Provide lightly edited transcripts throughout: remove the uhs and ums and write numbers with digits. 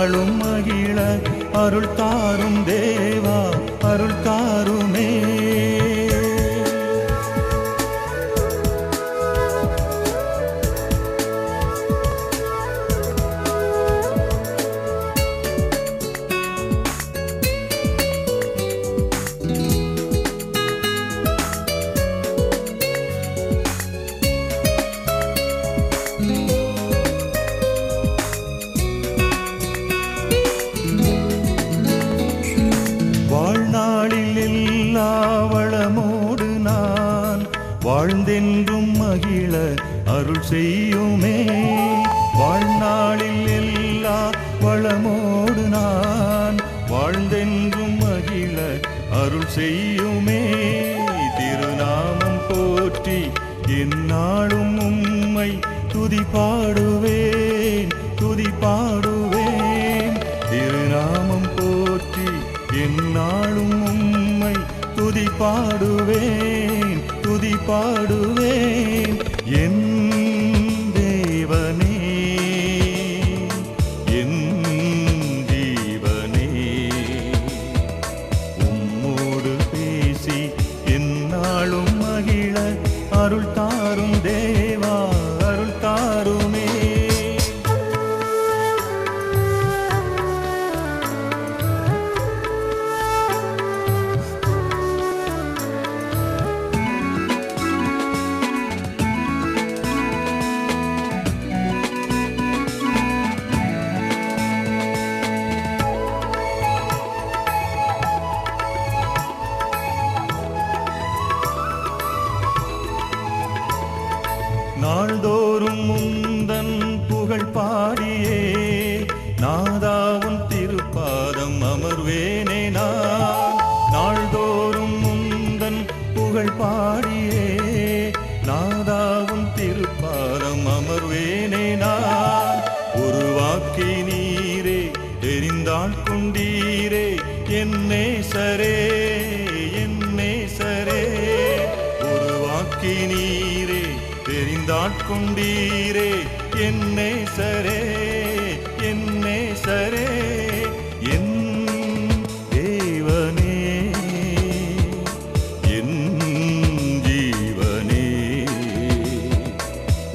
என்னாலும் மகிழ அருள் தாரும் தேவா அருள் தாருமே. வாழ்நாளில் எல்லா வளமோடு நான் வாழ்ந்தென்றும் மகிழ அருள் செய்யுமே. வாழ்நாளில் எல்லா வளமோடு நான் வாழ்ந்தென்றும் மகிழ அருள் செய்யுமே. திருநாமம் போற்றி எந்நாளும் உம்மை துதி பாடுவேன் துதி பாடுவேன். திருநாமம் போற்றி எந்நாளும் உம்மை துதி பாடுவேன் துதி பாடுவேன். என் தேவனே என் ஜீவனே உம்மோடு பேசி எந்நாளும் மகிழ அருள் தாரும் தேவா அருள் தாருமே. நாள்தோறும் முந்தன் புகழ் பாடியே நாதாவும் திருப்பாதம் அமர்வேனே நான். நாள்தோறும் முந்தன் புகழ் பாடியே நாதாவும் திருப்பாதம் அமர்வேனே நான். உருவாக்கி நீரே தெரிந்தாள் கொண்டீரே என் நேசரே என் நேசரே. உருவாக்கி நீரே தெரிந்தாட்கொண்டீரே என் நேசரே என் நேசரே. என் தேவனே என் ஜீவனே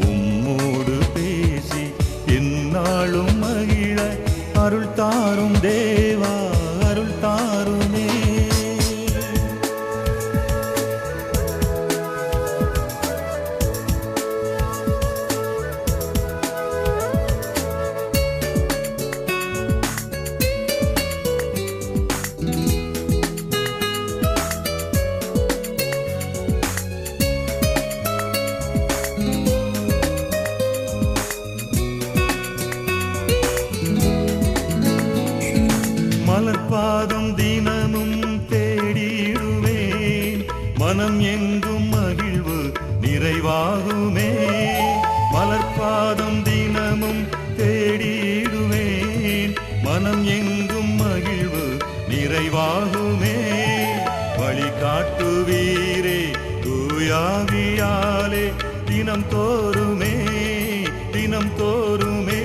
உம்மோடு பேசி எந்நாளும் மகிழ அருள் தாரும் தேவா அருள் தாருமே. மலர்பாதம் தினமும் தேடிடுவேன் மனம் எங்கும் மகிழ்வு நிறைவாகுமே. மலர்பாதம் தினமும் தேடிடுவேன் மனம் எங்கும் மகிழ்வு நிறைவாகுமே. வழிகாட்டுவீரே தூயாவியாலே தினம் தோறுமே தினம் தோறுமே.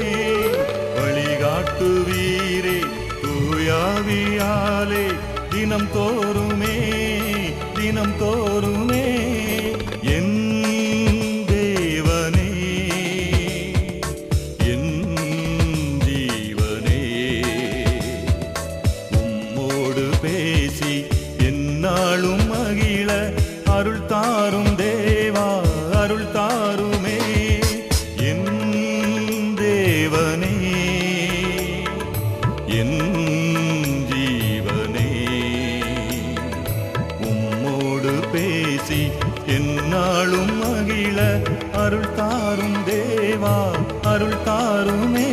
வழிகாட்டுவீரே தூயாவியாலே தினம் தோறுமே தினம் தோறுமே. என் தேவனே என் ஜீவனே உம்மோடு பேசி எந்நாளும் மகிழ அருள் தாரும் தேவா அருள் தாருமே. என் தேவனே என் ஜீவனே உம்மோடு பேசி எந்நாளும் மகிழ அருள் தாரும் தேவா அருள் தாருமே.